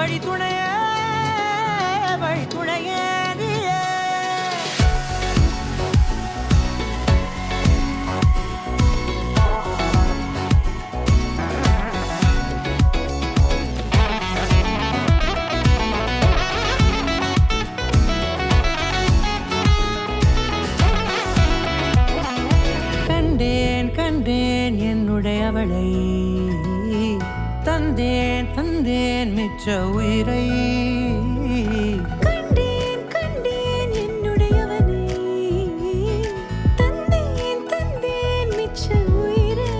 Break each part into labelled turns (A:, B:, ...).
A: வழி துணையே வழி துணையே நீயே. கண்டேன் கண்டேன் என்னுடைய அவளை, தந்தேன் தந்தேன் மிச்ச உயிரை.
B: கண்டேன் கண்டேன் என்னுடையவனை, தந்தேன் தந்தேன் மிச்ச உயிரை.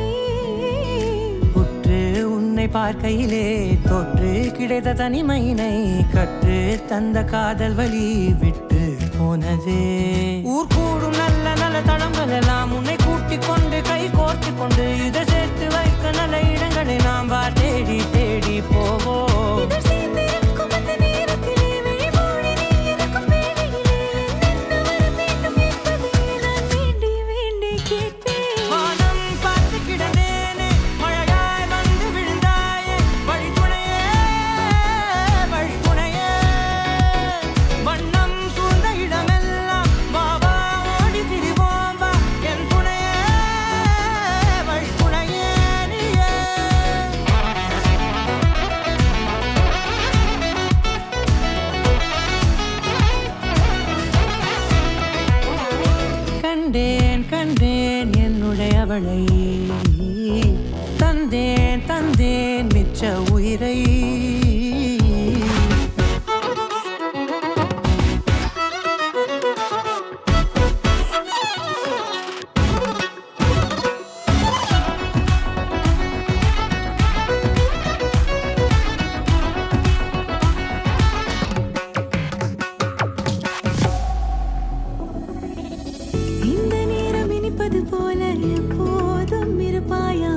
A: உற்று உன்னை பார்க்கையிலே தொற்று கிடைத்த தனிமையினை கற்று தந்த காதல் வழி விட்டு போனதே. ஊர் கூடும் நல்ல நல்ல தளங்கள் எல்லாம் உன்னை கூட்டிக் கொண்டு கை கோர்த்து கொண்டு இதை சேர்த்து வைக்க நல்ல இடங்களை நாம் வா தேடி தேடி போவோம்.
B: இதழ் சேர்ந்திருக்கும் அந்த நேரத்திலே விழிமூடி நீ இருக்கும் வேளையிலே என்னென்ன வர வேண்டும் என்பதை நான் வேண்டி வேண்டி கேட்பேன்.
A: வானம் பார்த்து கிடந்தேனே மழையாய் வந்து விழுந்தாயே வழி துணையே வழி துணையே. வண்ணம் சூழ்ந்த இடமெல்லாம் வா வா ஓடி திரிவோம் வா என் துணையே வழி துணையே நீயே. கண்டேன் கண்டேன் என்னுடைய அவளை, தந்தேன் தந்தேன் மிச்ச உயிரை.
B: இந்த நேரம் இனிப்பது போல எப்போதும் இருப்பாயா,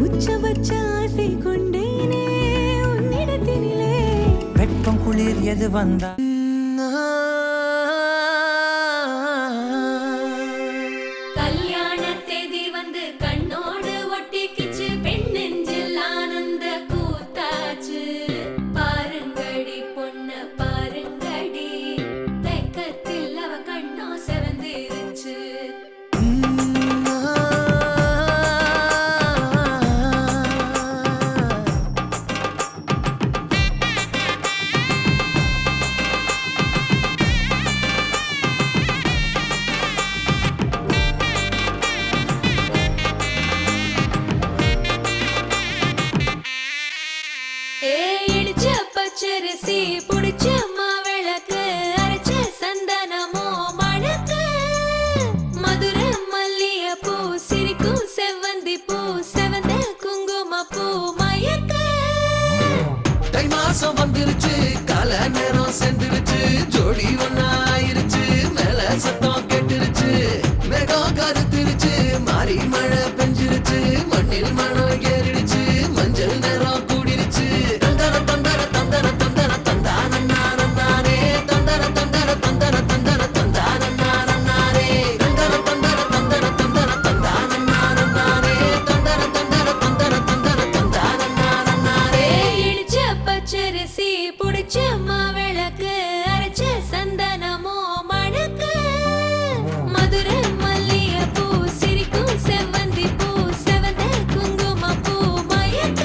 B: உச்சபட்ச ஆசை கொண்டேனே உன்னிடத்தினிலே.
A: வெப்பம் குளிர் எது வந்தா
B: கல்யாண தேதி வந்து கண்ணோடு ஒட்டிக்கிச்சு, பெண் நெஞ்சில் ஆனந்த கூத்தாச்சு. பாருங்கடி பொண்ண பாருங்கடி, வெக்கத்தில் அவ கண்ணோ செவந்திருச்சு. இடிச்ச பச்சரிசி புடிச்ச மாவிளக்கு, அரைச்ச சந்தனமோ மணக்கு. மதுர மல்லிய பூ சிரிக்கும் செவ்வந்தி பூ, செவந்த குங்கும பூ மயக்க.
C: தை மாசம் வந்துருச்சு கால நேரம் சென்றுருச்சு, ஜோடி ஒன்னா ஆயிருச்சு மேல சத்தம் கேட்டுருச்சு. மேகம் கருத்துருச்சு மாறி மழை பெஞ்சிருச்சு, மண்ணில் மனம் ஏறிடுச்சு மஞ்சள் நேரம் கூடிருச்சு. தந்தர தந்தர தந்தர தந்தர தந்தானே, தந்தர தந்தர தந்தர தந்தர தந்தானே, தந்தர தந்தர தந்தர தந்தர தந்தானே, தந்தர தந்தர தந்தர தந்தர தந்தானே.
B: இடிச்ச பச்சரிசி புடிச்ச மாவிளக்கு, அரைச்ச சந்தனமோ மணக்கு. மதுர மல்லிய பூ சிரிக்கும் செவ்வந்தி பூ, செவந்த குங்கும பூ மயக்க.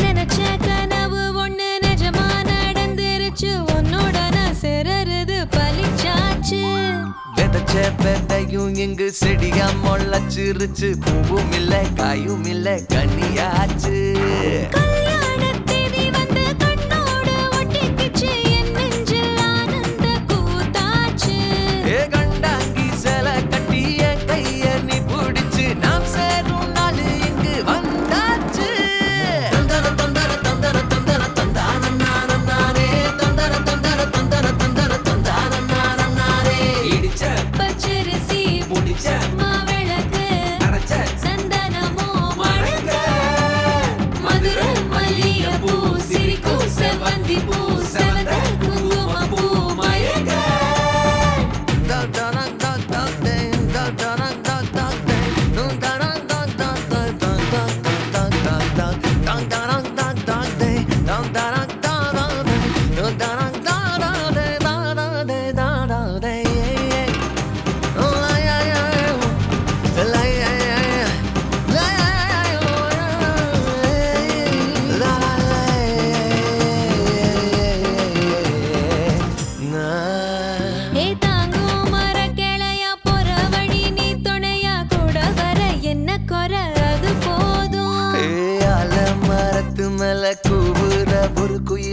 B: நினைச்ச கனவு ஒண்ணு நிஜமா நடந்துருச்சு, உன்னோட நான் சிறருது பலிச்சாச்சு.
C: விதைச்ச விதையும் இங்கு செடியா முளைச்சிருச்சு, பூவும் இல்ல காயும் இல்ல கனியாச்சு.
B: கல்யாண தேதி வந்து கண்ணோடு ஒட்டிக்கிச்சு, என் நெஞ்சில் ஆனந்த கூத்தாச்சு.
C: ஏ கண்டாங்கி சேலை கட்டி என் கைய நீ பிடிச்சு, நாம் சேரும் நாள் இங்கு வந்தாச்சு. தந்தர தந்தர தந்தர தந்தர தந்தானே, தந்தர தந்தர தந்தர தந்தர தந்தானே. இடிச்ச
B: பச்சரிசி
C: புடிச்ச
B: மாவிளக்கு,
C: அரைச்ச
B: சந்தனமோ
C: மணக்க.
B: மணக்க. மதுர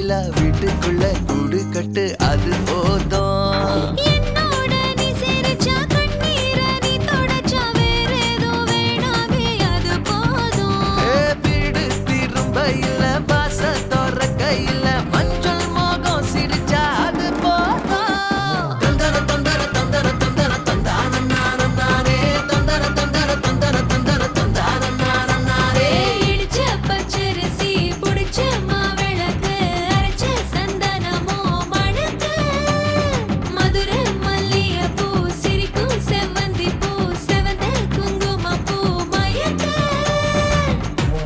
C: இல்லா வீட்டுக்குள்ள கூடு கட்டு அது போதும்.
B: என்னோட நீ சிரிச்சா கண்ணீர நீ தொடச்சா வேற ஏதோ வேணாமே அது போதும்.
C: வீடு திரும்ப இல்ல பாச தோற கையில மஞ்சள் மோகம் சிரிச்சா அது போதும். தந்தர தந்தர தந்தர தந்தர தந்தான நானே தந்தர தந்தர தந்தர தந்தர தந்தான நானே.
B: இடிச்ச பச்சரிசி புடிச்ச மாவிளக்கு அரைச்ச சந்தனமோ மணக்கு மதுர மல்லிகைப்பூ சிரிக்கும் செவ்வந்தி பூ செவந்த குங்குமப்பூ மயக்க.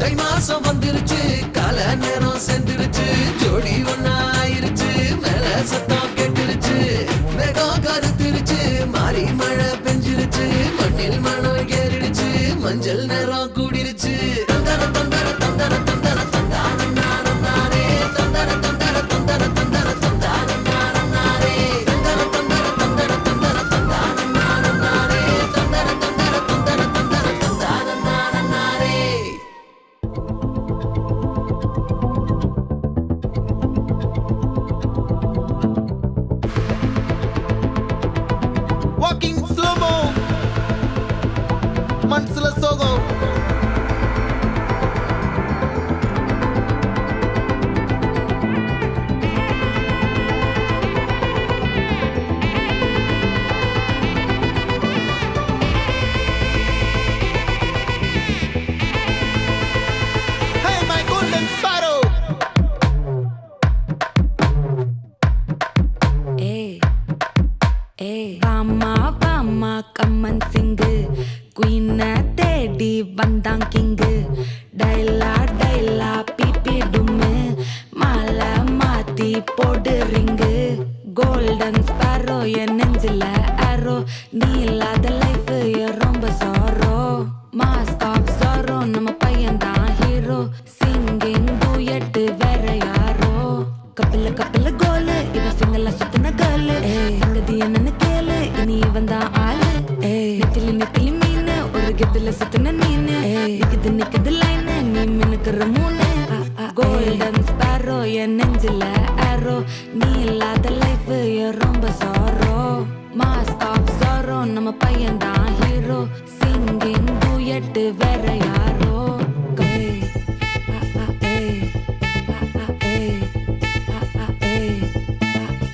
C: தை மாசம் வந்துருச்சு கால நேரம் சென்றுருச்சு ஜோடி ஒன்னா ஆயிருச்சு மேல சத்தம் கெட்டுருச்சு மேகம் கருத்துருச்சு மாறி மழை பெஞ்சிருச்சு மண்ணில் மணம் ஏறிடுச்சு மஞ்சள் நேரம் கூடிருச்சு. தந்தர தந்தர தந்தர தந்தர தந்தான நானே தந்தர தந்தர தந்தர தந்தர தந்தான நானே தந்தர தந்தர தந்தர தந்தர தந்தான நானே தந்தர தந்தர தந்தர தந்தர தந்தான நானே.
D: Walking slow-mo మనసుల సోగం Hey my golden sparrow
E: வாமா வாமா கம்மன் சிங்கு குயின தேடி வந்தான் கிங்கு டைலா டைலா பிபி டும்மு மாலை மாத்தி போடு ரிங்கு கோல்டன் ஸ்பாரோ என் நெஞ்சில ஆரோ நீ இல்லாத லைஃப் ரொம்ப சாரோ மாஸ்க் ஆஃப் சாரோ நம்ம பையன் தான் ஹீரோ சிங்கிங் டூயட் வேற யாரோ கப்பில கப்பில கோலு இவ சிங்கல சுத்தின கேளு சங்கதி என்னன்னு கேளு இனி இவன் தான் ஆளு நெத்திலி நெத்திலி மீனு ஒரு கெத்துல சுத்தின நீனு நிக்குது நிக்குது லைனு நீ மினுக்குற மூணு கோல்டன் ஸ்பாரோ என் நெஞ்சில ஆரோ நீ இல்லாத லைஃப் ரொம்ப சாரோ மாஸ்க் ஆஃப் சாரோ நம்ம பையன் தான் ஹீரோ சிங்கிங் டூயட் வேற யாரோ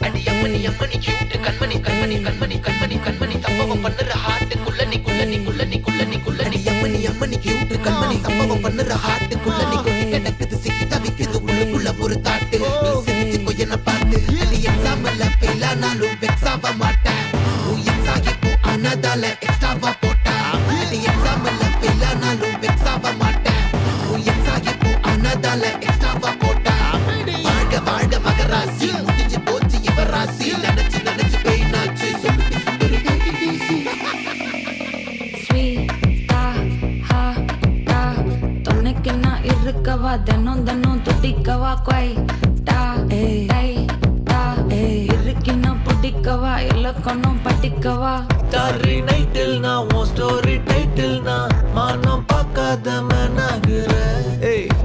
C: அடி அம்மனி அம்மனி கியூட் கண்மணி கண்மணி கண்மணி கண்மணி கண்மணி சம்பவம் பண்ணுற ஹார்ட்டுக்குள்ள நீ குள்ள நீ குள்ள நீ குள்ள நீ குள்ள நீ அம்மனி அம்மனி கியூட் கண்மணி சம்பவம் பண்ணுற ஹார்ட்டுக்குள்ள நீ கிடக்குது சிக்கி தவிக்குது உள்ளுக்குள்ள ஒரு தாட்டு நீ சிரிச்சு கொய்யன பார்த்து நீ எக்ஸாம்ல ஃபெயில் ஆனாலும் வெக்ஸ் ஆக மாட்டேன் உன் எக்ஸ் ஆகி போ ஆனதால எக்ஸ்ட்ராவா போட்டா நீ எக்ஸாம்ல ஃபெயில் ஆனாலும் வெக்ஸ் ஆக மாட்டேன் உன் எக்ஸ் ஆகி போ ஆனதால எக்ஸ்ட்ராவா போட்டா வாழ்க வாழ்க மகராசி முடிஞ்சு போச்சு இவ ராசி நினைச்சு நினைச்சு பெயினாச்சு சொல்லிட்டு சுந்தரி
E: ஸ்வீட்டா ஹா டா துணைக்கு நான் இருக்கவா தினம் தினம் துடிக்கவா கொய் டா டை டா இருக்கின்னா பிடிக்கவா இலக்கணம் படிக்கவா
C: ஸ்டாரி நைட்டில் நான் உன் ஸ்டோரி டைட்டில் நான் மானம் பார்க்காத மேனாகிற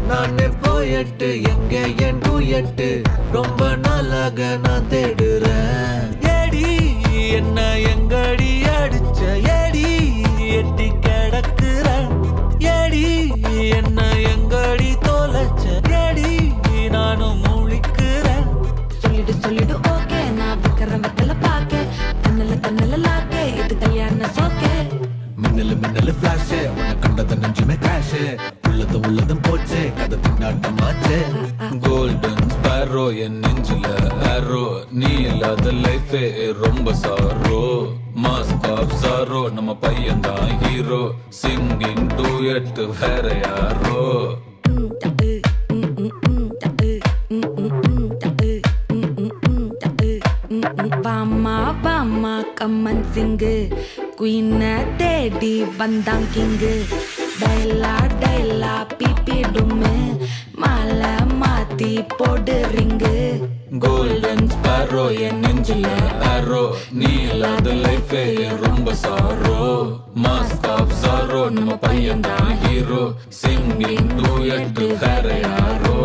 C: நானே போயட்டு எங்க என் டூயட்டு ரொம்ப நாளாக நான் தேடுறேன் ஏடி என்ன எங்கடி அடிச்ச ஏடி எட்டி கிடக்குற ஏடி என்ன எங்கடி தொலைச்ச ஏடி நானும் முழிக்கிறேன்
E: சொல்லிடு சொல்லிடு ஓகே நான் வைக்கிற வெத்தல பாக்க தன்னல தன்னல லாக்கே இது கல்யாண சோக்கே
D: மின்னலு மின்னலு ஃபிளாஷ் உன்னை கண்டத நெஞ்சுமே கிராஷ் உள்ளதும் போச்சு கதை திண்டாட்டமாச்சு
F: கோல்டன் ஸ்பாரோ என் நெஞ்சில ஆரோ நீ இல்லாத லைஃபே ரொம்ப சாரோ மாஸ்க் ஆஃப் சாரோ நம்ம பையன் தான் ஹீரோ சிங்கிங் டூயட் வேற யாரோ
E: வாமா வாமா கம்மன் சிங்கு குயின தேடி வந்தான் கிங்கு டைலா டைலா பிபி டும்மு மாலை மாத்தி போடு ரிங்கு
F: கோல்டன் ஸ்பாரோ என் நெஞ்சில ஆரோ நீ இல்லாத லைஃபே ரொம்ப சாரோ மாஸ்க் ஆஃப் சாரோ நம்ம பையன் தான் ஹீரோ சிங்கிங் டூயட் வேற யாரோ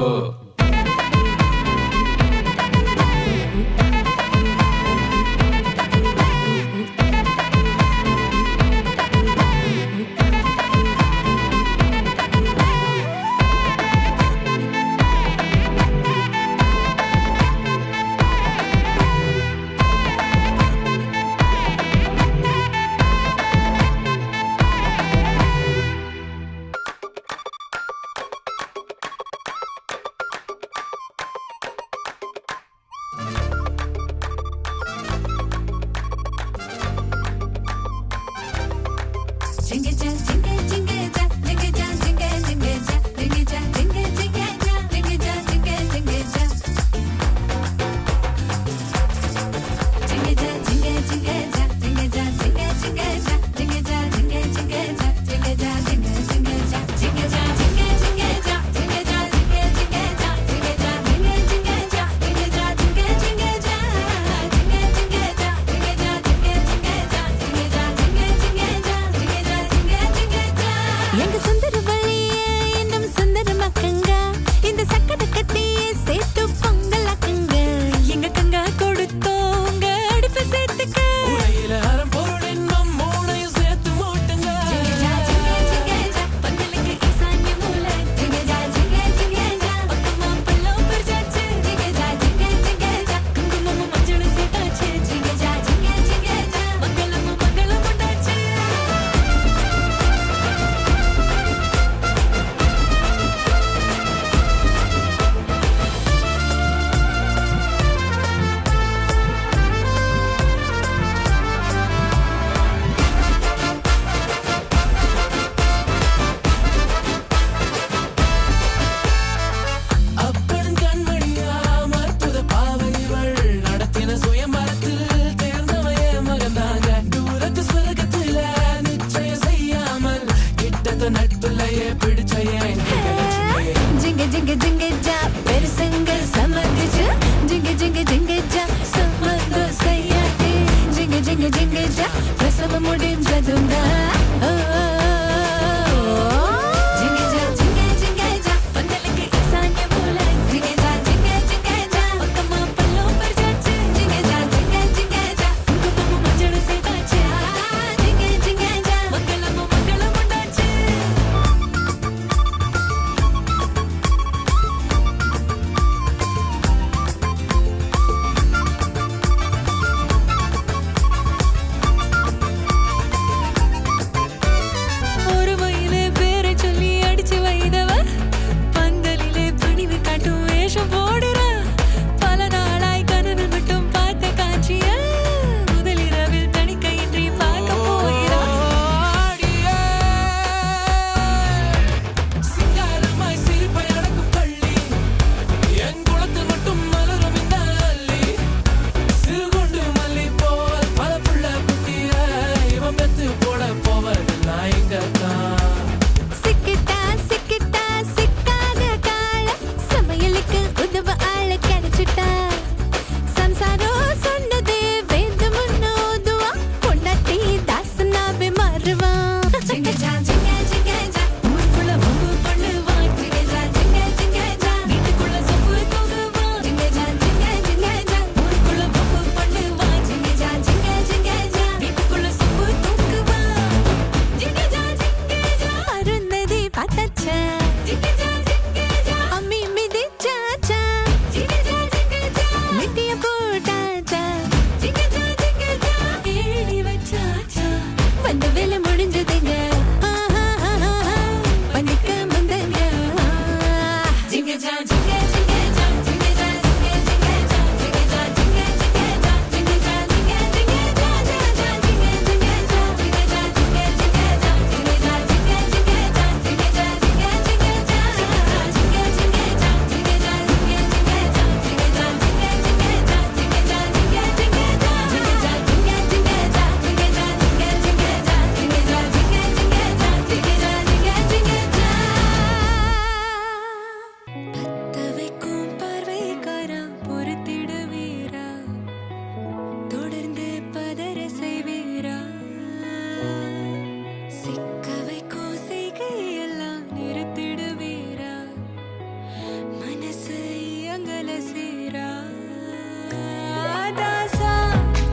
B: தாசா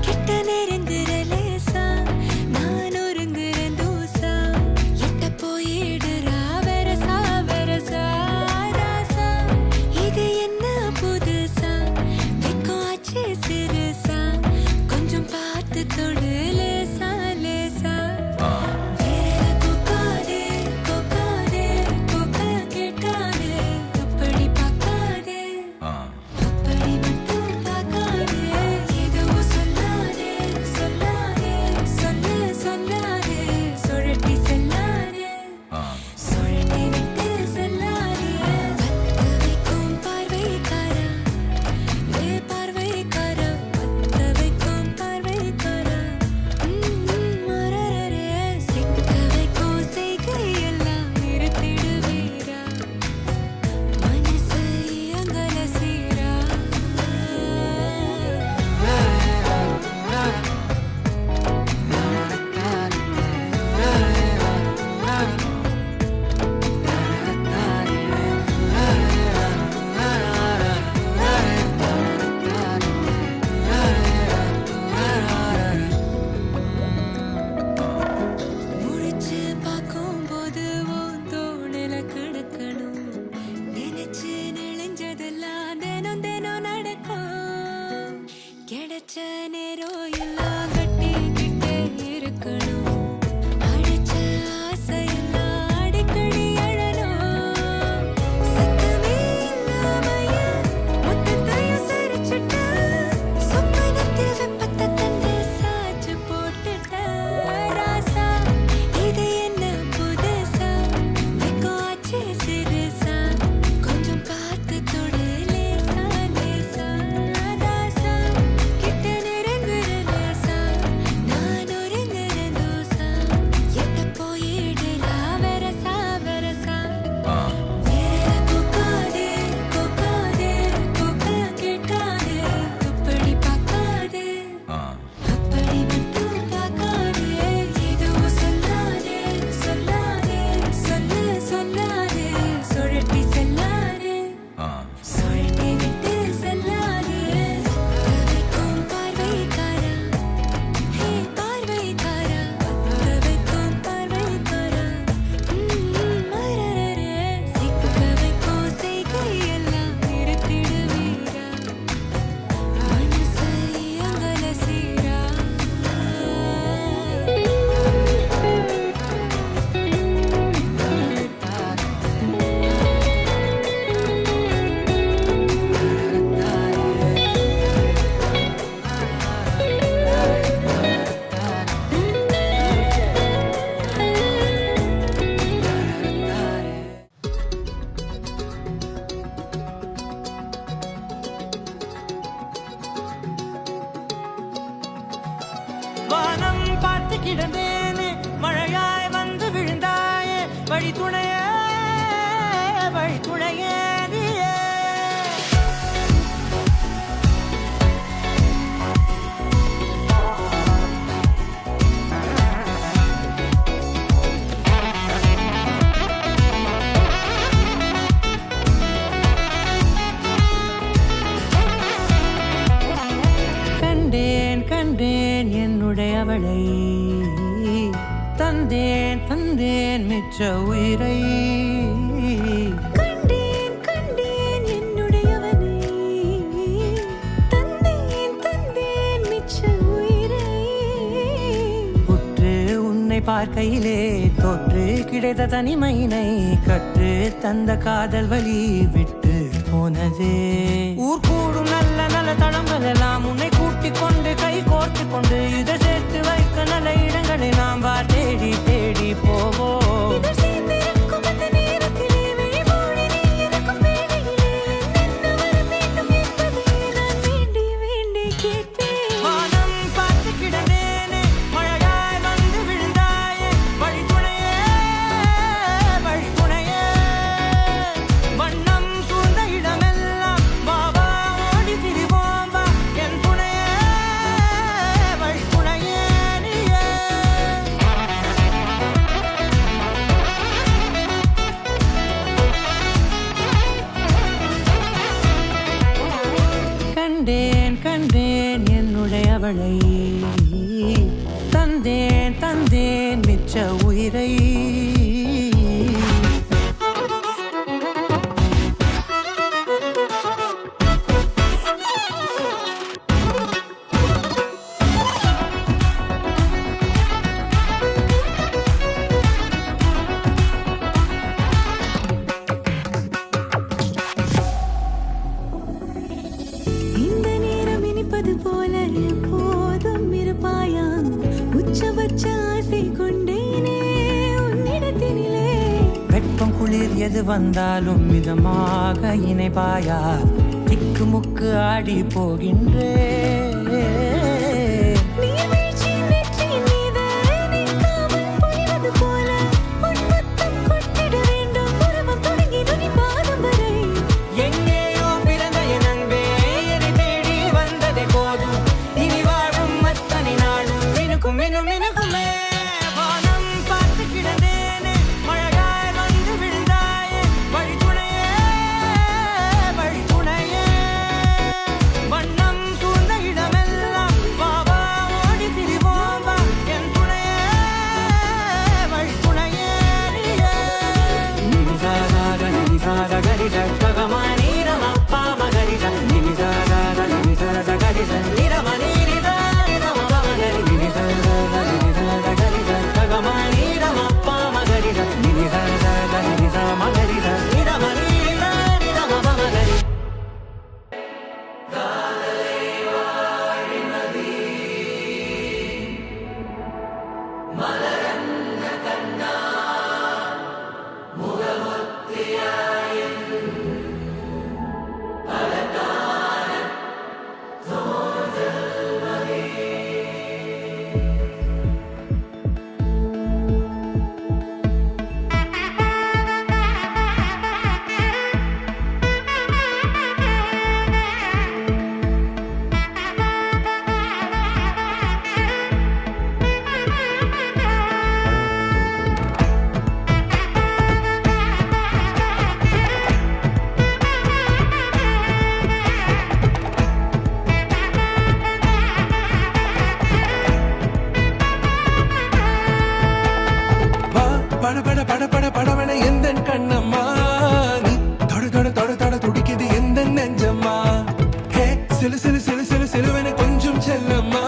B: கிட்ட நெருங்குற லேசா நான் ஒருங்குறேன் தூசா எட்ட போயிடுறா வெரசா வெரசா தாசா இது என்ன புதுசா வெக்கம் ஆச்சு சிறுசா கொஞ்சம் பார்த்து தொடு லேசா லேசா வேற கோக்காதே கோக்காதே கோக்க கேட்டாதே அப்படி பார்க்காதே அப்படி மட்டும் பார்க்காதே எதுவும் சொல்லாதே சொல்லாதே சொல்லு சொல்லாதே சுழட்டி செல்லாதே சுழட்டி விட்டு செல்லாதே பத்த வைக்கும் பார்வைக்காரா பார்வைக்காரா பத்த வைக்கும் பார்வைக்காரா மரரரே சிக்க வைக்கும் செய்கையெல்லாம் நிறுத்திடுவீரா மனசு அங்கல சீரா முடிச்சு பார்க்கும்போது உன் தோணில கிடக்கணும் நினைச்சு நெளிஞ்சதெல்லாம் தினம் தினம் நடக்கும் கிடைச்ச நேரம் எல்லாம் கட்டிக்கிட்டே இருக்கணும் அடிச்ச ஆசையெல்லாம் அடிக்கடி அழணும் சத்தமே இல்லாமைய மொத்தத்தையும் சிரிச்சுட்ட சொப்பனத்தில் வெப்பத்தை தந்து சாச்சு போட்டுட்ட ராசா இது என்ன புதுசா வெக்கம் ஆச்சு சிறுசா கொஞ்சம் பார்த்து தொடு லேசா லேசா தாசா கிட்ட நெருங்குற லேசா நான் ஒருங்குற தூசா எட்ட போயிடுறா வெரசா வெரசா வேற கோக்காதே கோக்காதே கோக்க கேட்டாதே அப்படி பார்க்காதே அப்படி மட்டும் பார்க்காதே எதுவும் சொல்லாதே சொல்லாதே சொல்லு சொல்லாதே சுழட்டி செல்லாதே சுழட்டி விட்டு செல்லாதே பத்த வைக்கும் பார்வைக்காரா பார்வைக்காரா பத்த வைக்கும் பார்வைக்காரா மரரரே சிக்க வைக்கும் செய்கையெல்லாம் நிறுத்திடுவீரா மனசு அங்கல சீரா
A: வானம் பார்த்து கிடந்தேனே மழையாய் வந்து விழுந்தாயே வழி துணையே நீயே கண்டேன் கண்டேன் என்னுடையவளை தந்தேன் தந்தேன் மிச்ச உயிரை
B: கண்டேன் கண்டேன் என்னுடையவனை தந்தேன் தந்தேன் மிச்ச உயிரை
A: உற்று உன்னை பார்க்கையிலே தொற்று கிடைத்த தனிமையினை கற்று தந்த காதல் வழி விட்டு போனதே ஊர் கூடும் நல்ல நல்ல தளங்கள் எல்லாம் உன்னை கூட்டிக் கொண்டு கை கோர்த்து கொண்டு இதை சேர்த்து வைக்க நல்ல இடங்களை நாம் தேடி தேடி போவோம்
B: இதழ் சேர்ந்திருக்கும் அந்த நேரத்திலே விழிமூடி நீ இருக்கும் வேளையிலே என்ன வர வேண்டும் என்பதை நான் வேண்டி வேண்டி கேட்பேன்
A: வானம் பார்த்து கிடந்தேனே மழையாய் வந்து விழுந்தாயே வழி துணையே வண்ணம் சூழ்ந்த இடமெல்லாம் வா வா ஓடி திரிவோம் வா என் துணையே வழி துணையே கண்டேன் கண்டேன் என்னுடையவளை தந்தேன் தந்தேன் மிச்ச உயிரை
B: இந்த நேரம் இனிப்பது போல எப்போதும் இருப்பாயா உச்சபட்ச ஆசை கொண்டேனே உன்னிடத்தினிலே
A: வெப்பம் குளிர் எது வந்தாலும் மிதமாக இணைப்பாயா திக்கு முக்கு ஆடி போகின்றே
B: நீர்வீழ்ச்சியின் நெற்றியின் மீது நிற்காமல் பொழிவது போல உன் முத்தம் கொட்டிட வேண்டும் உருவம் தொடங்கி நுனி பாதம் வரை
A: எங்கேயோ பிறந்த என் அன்பே என்னை தேடி வந்ததே போதும் இனி வாழும் அத்தனை நாளும் மினுக்கும் மினும் மினுக்குமே வானம் பார்த்து கிடந்தேனே மழையாய் வந்து விழுந்தாயே வழித்துணையே வழித்துணையே வண்ணம் சூழ்ந்த இடமெல்லாம் பாவா ஓடி திரிவோம் வா என் துணையே வழித்துணையே நினிசாக நினிசாக கரிச ககமானி ரமப்பா மகரிச நினிசாக நினிசாக கரிச நிரமணி நிதா நிரமப மகரி நினிசாக கரிச ககமானி ரமப்பா மகரிச நினிசாக நினிசா மகரிச நிரமணி நிதா நிரமப மகரி
G: பட பட பட பட படவன எந்த கண்ணம்மா நீ தொட தொட தொட தொட துடிக்குது எந்த நெஞ்சம்மா ஹே சிலு சிலு சிலு சிலு சிலுவன கொஞ்சம் செல்லம்மா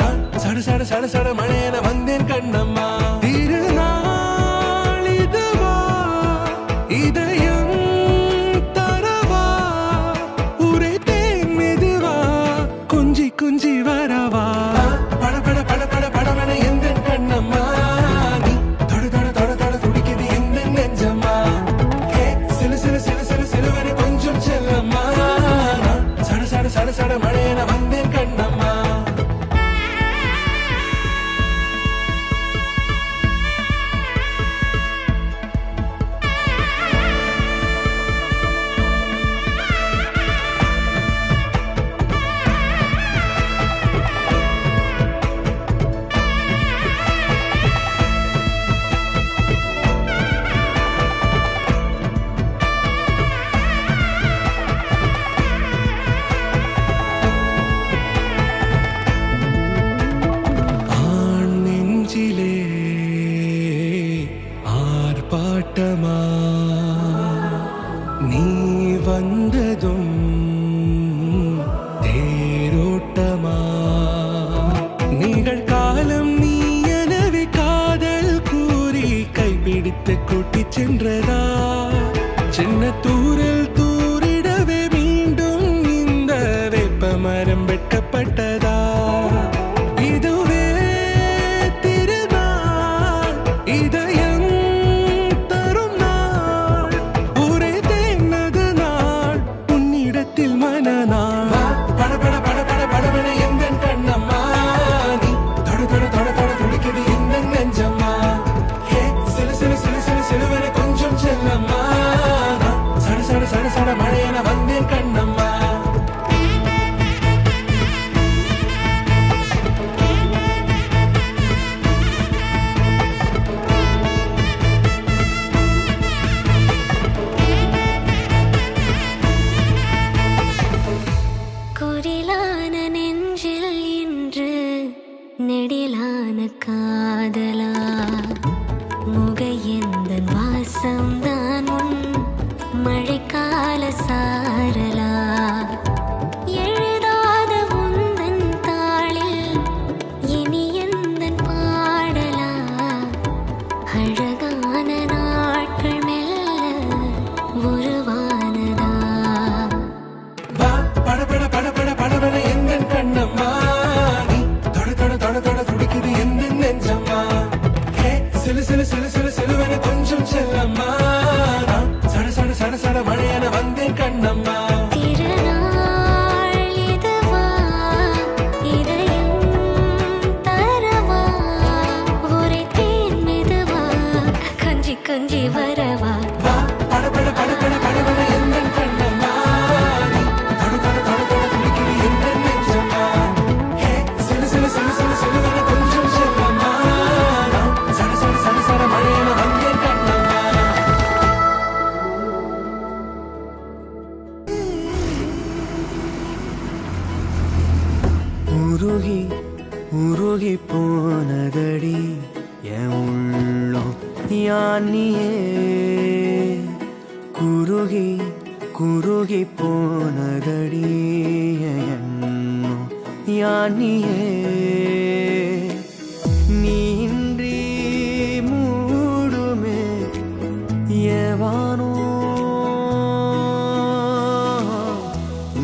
G: நான் சட சட சட சட மழையன வந்தேன் கண்ணம்மா திருநாள் இதுவா இதயம் தரவா உரைத்தேன் மெதுவா கொஞ்சி கொஞ்சி வரவா பட பட பட பட படவன எந்த கண்ணம்மா நீ தொட தொட தொட தொட துடிக்குது எந்த நெஞ்சம்மா ஹே சிலு சிலு சிலு சிலு சிலுவன கொஞ்சம் செல்லம்மா நான் சட சட சட சட மழையன வந்தேன் கண்ணம்மா
B: மேலான காதலா முக எந்த வாசம்தான் உன் மழைக்கால சாரலா எழுதாத உந்தன் தாளில் இனி எந்தன் பாடலா அழகான நாட்கள் மெல்ல உருவானதா
G: வா பட பட பட பட படவன எந்தன் கண்ணம்மா நீ தொட தொட தொட தொட துடிக்குது எந்தன் நெஞ்சம்மா ஹே சிலு சிலு சிலு சிலு சிலுவன கொஞ்சம் செல்லம்மா நான் சட சட சட சட மழையன வந்தேன் கண்ணம்மா
B: திருநாள் இதுவா இதயம் தரவா ஒரே தேன் மெதுவா கஞ்சி கஞ்சி வரவா
G: வா பட பட பட பட படவன எந்தன் கண்ணம்மா நீ தொட தொட தொட தொட துடிக்குது எந்தன் நெஞ்சம்மா ஹே சிலு சிலு சிலு சிலு சிலுவன கொஞ்சம் செல்லம்மா நான் சட சட சட சட மழையன வந்தேன் கண்ணம்மா உருகி உருகி போனதடி என் உள்ளம் யானியே குருகி குருகி போனதடி என் எண்ணம் யானியே நீன்றி மூடுமே ஏவானோ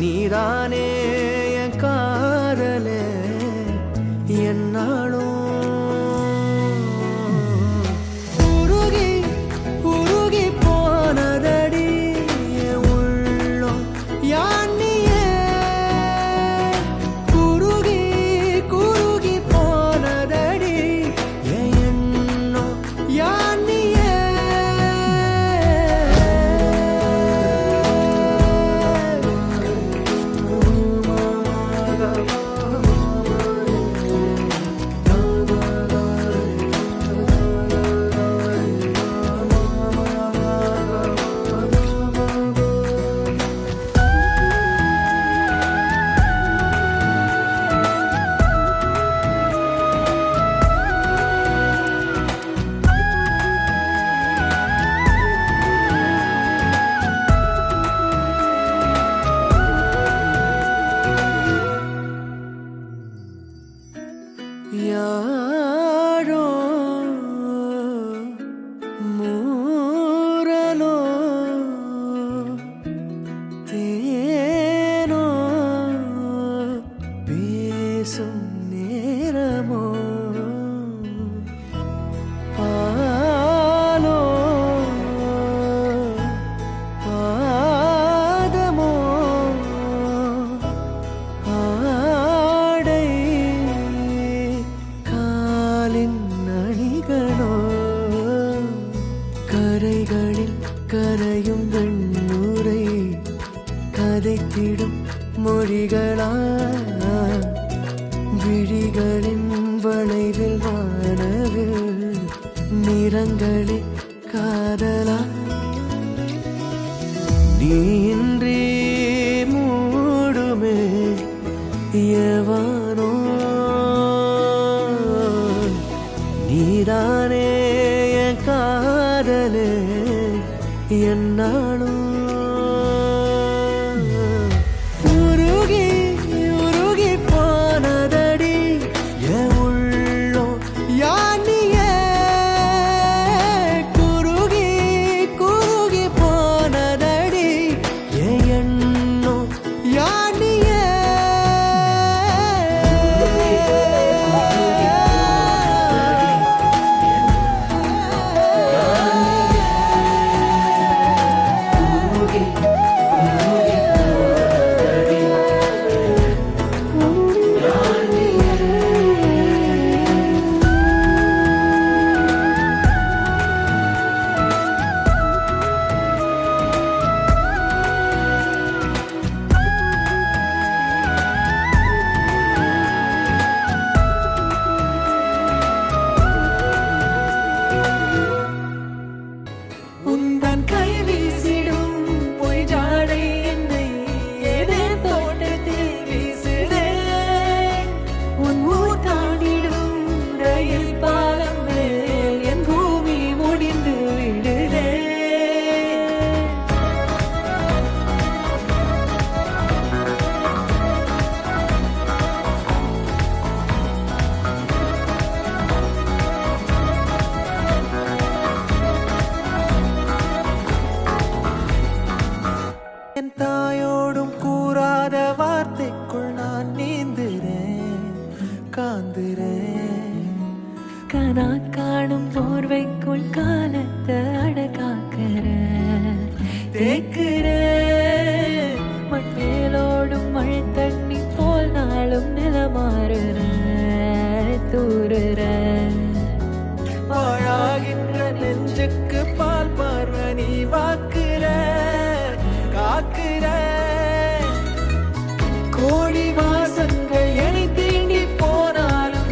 G: நீதானே என் காதலே என்னாலும் உருகி உருகி போனதடி என் உள்ளம் யானியே குருகி குருகி போனதடி என் எண்ணம் யானியே யாரோ மூரலோ தேனோ பேசும் நேரமோ பாலோ பாதமோ ஆடை காலின் அணிகளோ கரைகளில் கரையும் வெண்ணுரை கதைத்திடும் மொழிகளா விழிகளின் வளைவில் வானவில் நிறங்களில் காதலா நீன்றி மூடுமே எவானோ நீதானே என் காதலே என்னாலும் உருகி உருகி போனதடி என் உள்ளம் யானியே குருகி குருகி போனதடி என் எண்ணம் யானியே
B: நான் காணும் போர்வைக்குள் காலத்தை அடகாக்கிற தேக்குற மண்ணேலோடும் மழை தண்ணி போல் நாளும் நிலமாறுற தூறுற பாழாகின்ற நெஞ்சுக்கு பால் பார்வை நீ வாக்குற காக்குற கோடி வாசங்கள் என்னை தீண்டி போனாலும்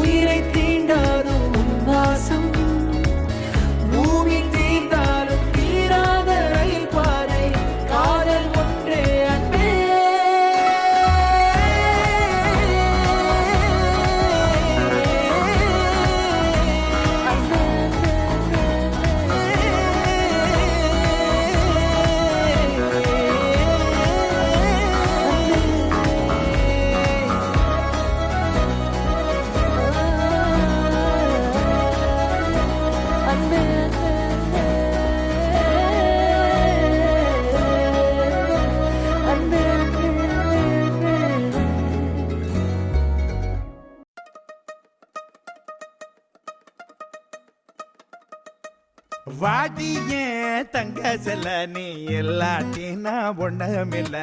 B: உயிரை தீண்டாதும் உன் வாசம் பூமி தீர்ந்தாலும் தீராத ரயில் பாதை காதல் ஒன்றே அன்பே
H: வாடிய தங்க செல்ல நீ எல்லாட்டினா ஒண்ணுமில்ல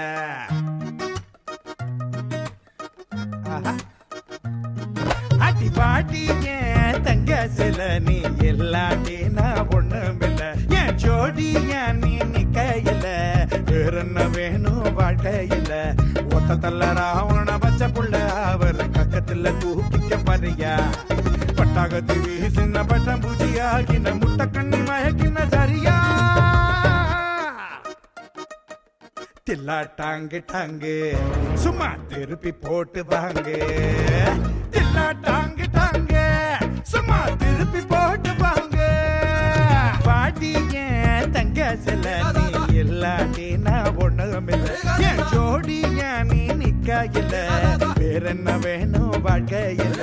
H: அடி வாடிய தங்க செல்ல நீ எல்லாட்டினா ஒண்ணுமில்ல என் ஜோடியா நீ நிக்கையில வேற என்ன வேணும் வாழ்க்கையில ஒத்த தள்ள ராவண பச்சை புள்ள அவர் கக்கத்துல தூக்கிக்க பாரியா பட்டாகத்து வீசின பட்டம் பூஜியாகின முட்டை கண்ணி மயக்கின சரியா தில்லா டாங்கு டாங்கு சும்மா திருப்பி போட்டு வாங்க தில்லா டாங்கு டாங்கு சும்மா திருப்பி போட்டு வாங்க பாட்டிய தங்க செல்ல நீ இல்லாட்டி நான் ஒண்ணுமில்ல என் ஜோடிய நீ நிக்கையில வேற என்ன வேணும் வாழ்க்கையில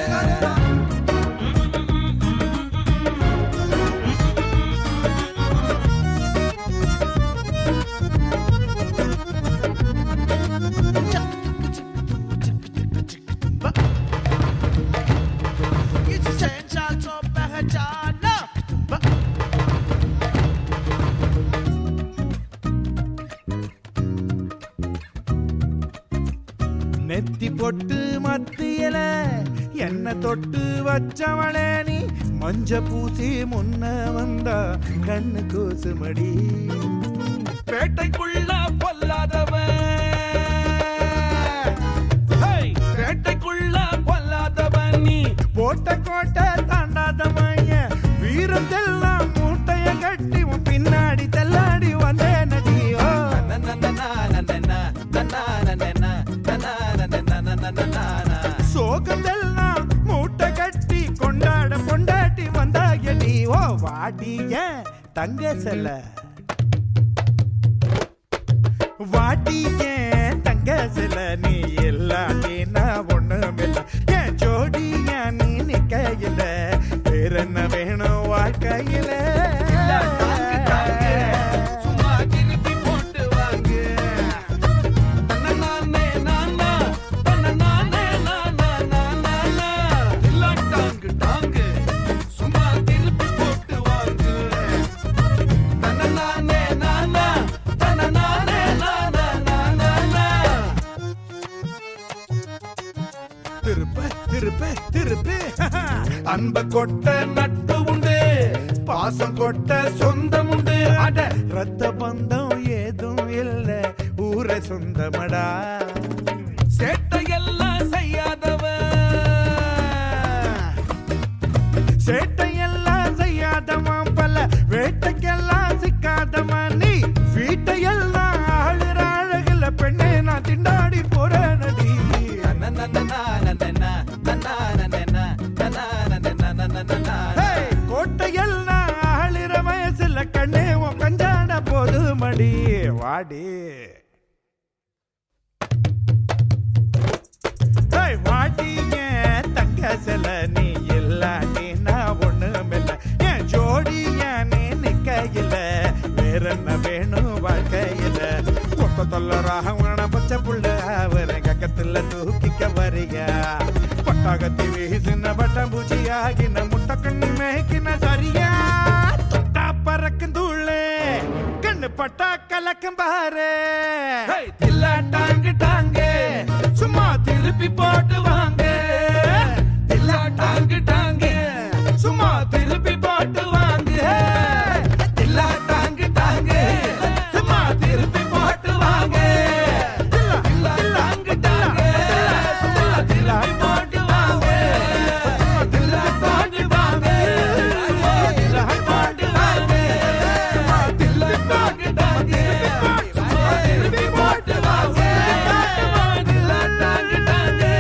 H: நெத்தி பொட்டு மத்தியல என்ன தொட்டு வச்சவளே நீ மஞ்ச பூசி முன்ன வந்தா கண்ணு கூசுமடி பேட்டைக்குள்ள பொல்லாதவன் பேட்டைக்குள்ள பொல்லாதவன் நீ போட்ட கோட்டை தாண்டாதவன் வீரம் தெல்லாம் மூட்டைய கட்டி உன் பின்னாடி தெல்லாடி வந்தே நடியோ சோகந்தெல்லாம் மூட்டை கட்டி கொண்டாட கொண்டாட்டி வந்தாயடி ஓ வாடிய தங்க செல்ல வாடிய தங்க செல்ல நீ எல்லாமே நான் ஒண்ணுமில்ல என் ஜோடியா நீ நிக்கையில வேற என்ன வேணும் வாழ்க்கையில திருப்பு அன்ப கொட்ட நட்பு உண்டு பாசம் கொட்ட சொந்தம் உண்டு அட ரத்த பந்தம் ஏதும் இல்ல ஊரை சொந்தமடா சேட்டையெல்லாம் செய்யாதவன் சேட்டையெல்லாம் செய்யாதவன் பல வேட்டைக்கெல்லாம் சிக்காதவன் நீ வீட்டையெல்லாம் ஆளுற அழகுல பெண்ணே நான் திண்டாடி போறேன் நடி கோட்டையெல்லாம் ஆளிர வயசுல கண்ணே உன் கஞ்சாட போது மடி வாடி வாட்டிய தங்க செல நீ இல்லாட்டி நான் ஒண்ணுமில்ல என் ஜோடியா நீ நிக்கையில வேற என்ன வேணும் வாழ்க்கையில ஒத்த தொல்ல ராகவன பச்சை புள்ள அவரை கக்கத்துல தூக்கிக்க வரியா பட்டாகத்தி வீசின பட்டம் பூச்சியாகின முட்டை கண்ணு பட்டா கலக்கம் பாரு தில்லா டாங்கு டாங்கு சும்மா திருப்பி போட்டு வாங்க தில்லா டாங்கு டாங்கு சும்மா திருப்பி போட்டு வாங்க தில்லா டாங்கு டாங்கு சும்மா திருப்பி போட்டு வாங்க தில்லா டாங்கு டாங்கு சும்மா திருப்பி போட்டு வாங்க தில்லா டாங்கு டாங்கு தில்லா போட்டு வாங்க தில்லா டாங்கு டாங்கு சும்மா திருப்பி போட்டு வாங்க தில்லா டாங்கு டாங்கு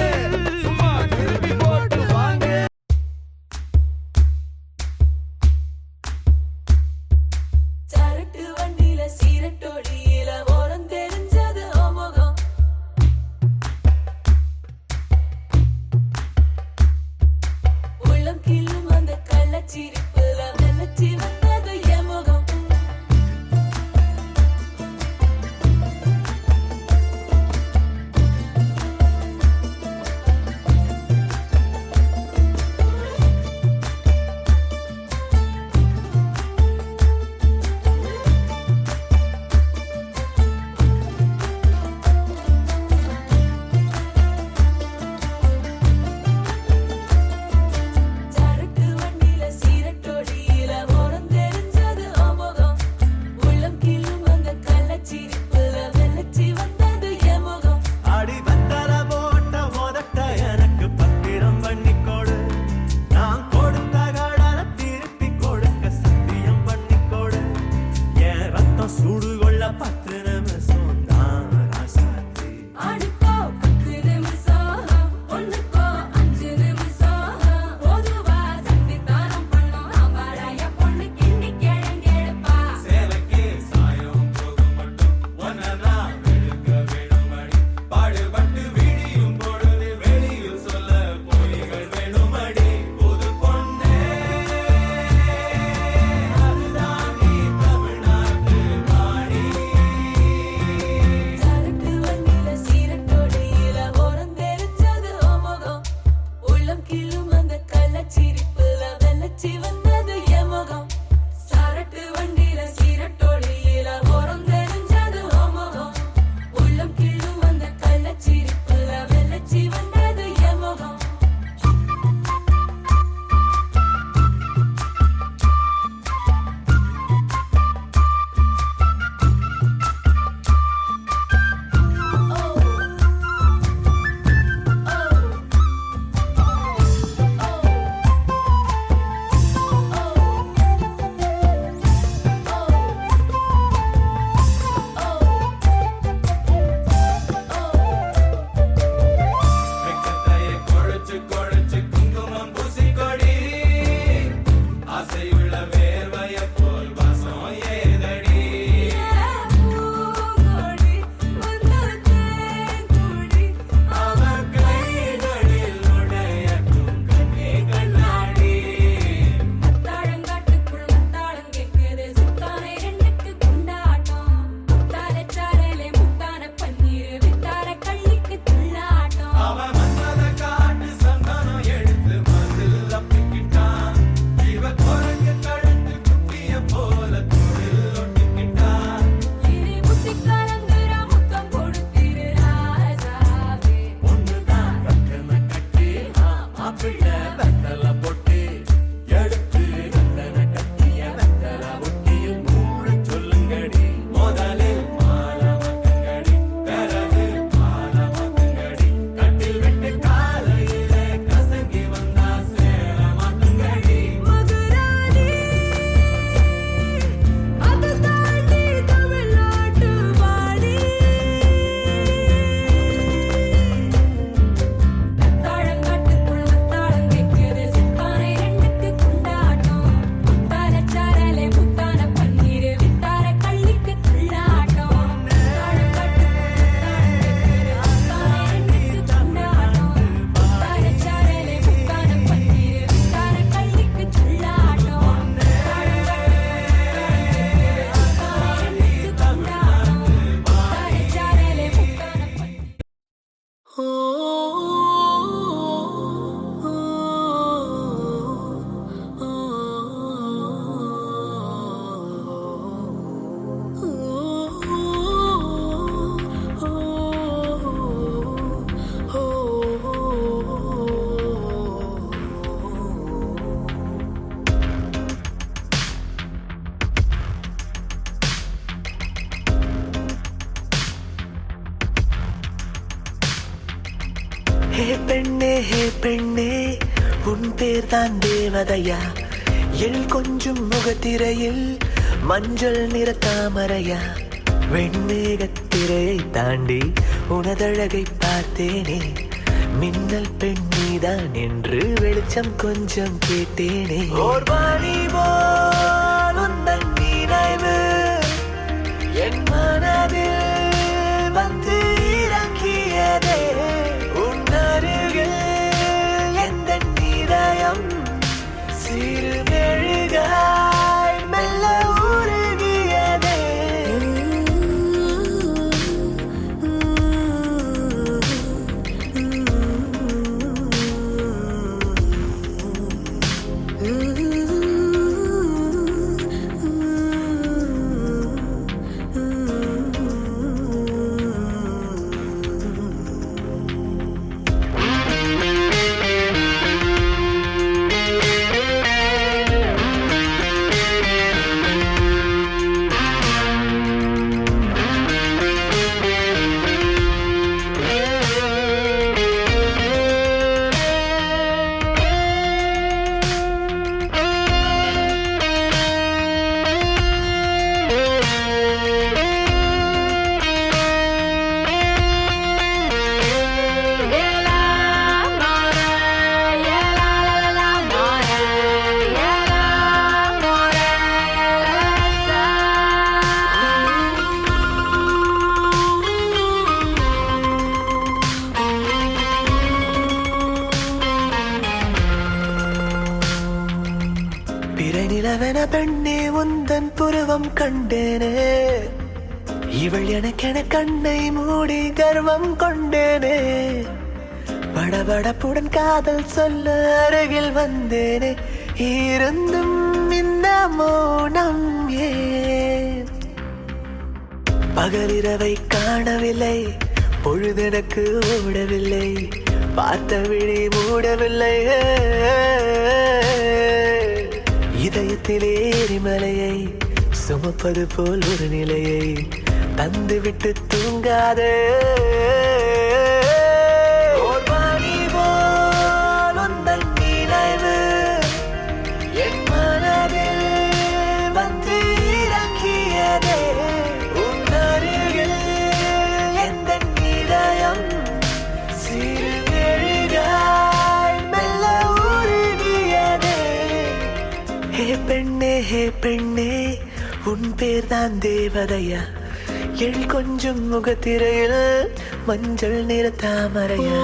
C: ஹே பெண்ணே உன் பேர் தான் தேவதையா எழில் கொஞ்சம் முகத்திரையில் மஞ்சள் நிற தாமரையா வெண்மேகத்திரையை தாண்டி உனதழகை பார்த்தேனே மின்னல் பெண்ணிதான் என்று வெளிச்சம் கொஞ்சம் கேட்டேனே ஓர் வாணி போல் உந்தன் நினைவு என் மனதில் வந்து இறங்கியதே உன் அருகில் எந்த நிதயம் சிறு மெழுகாய் மெல்ல உருகியதே நிலவென பெண்ணே உந்தன் புருவம் கண்டேனே இவள் எனக்கென கண்ணை மூடி கர்வம் கொண்டேனே படபடப்புடன் காதல் சொல்ல அருகில் வந்தேனே இருந்தும் இந்த மௌனம் ஏன் பகலிரவை காணவில்லை பொழுதெனக்கு ஓடவில்லை பார்த்த விழி மூடவில்லை இதயத்திலே எரிமலையை சுமப்பது போல் ஒரு நிலையை தந்துவிட்டு தூங்காதே என் மனதில் வந்து இறங்கியதே உன் அருகில் எந்த நிதயம் சிறு மெழுகாய் மெல்ல உருகியதே ஹே பெண்ணே உன் பேர் தான் தேவதையா எழில் கொஞ்சம் முகத்திரையில் மஞ்சள் நிற தாமரையா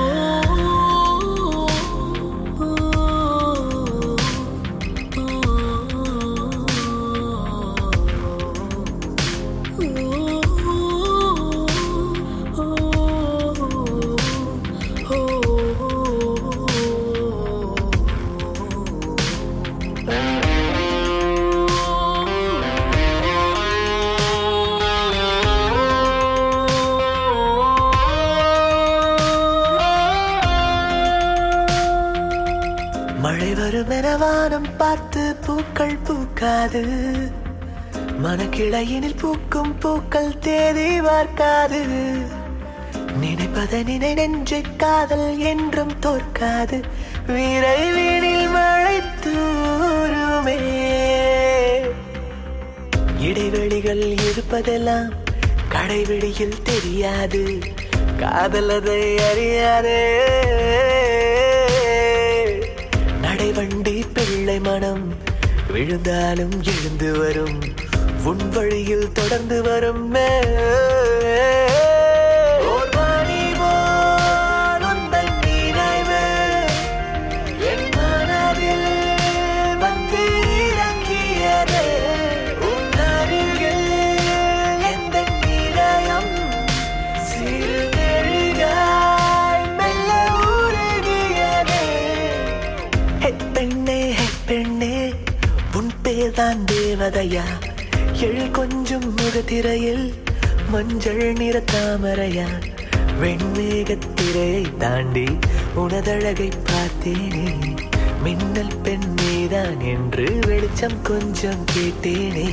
C: மழை வரும் என வானம் பார்த்து பூக்கள் பூக்காது மனக்கிளையினில் பூக்கும் பூக்கள் தேதி பார்க்காது நினைப்பதை நினை நெஞ்சை காதல் என்றும் தோற்காது விரைவினில் மழை தூருமே இடைவெளிகள் இருப்பதெல்லாம் கடைவெளியில் தெரியாது காதல் அதை அறியாதே நடைவண்டி பிள்ளை மனம் விழுந்தாலும் எழுந்து வரும் உன் வழியில் தொடர்ந்து வரும் என் மனதில் வந்து இறங்கியதே உன் அருகில் எந்த நிதயம் சிறு மெழுகாய் மெல்ல உருகியதே பெண்ணே உன் பேர் தான் தேவதையா எழில் கொஞ்சம் முகத்திரையில் மஞ்சள் நிற தாமரையா வெண்மேகத்திரையை தாண்டி உனதழகை பார்த்தேனே மின்னல் பெண்ணேதான் என்று வெளிச்சம் கொஞ்சம் கேட்டேனே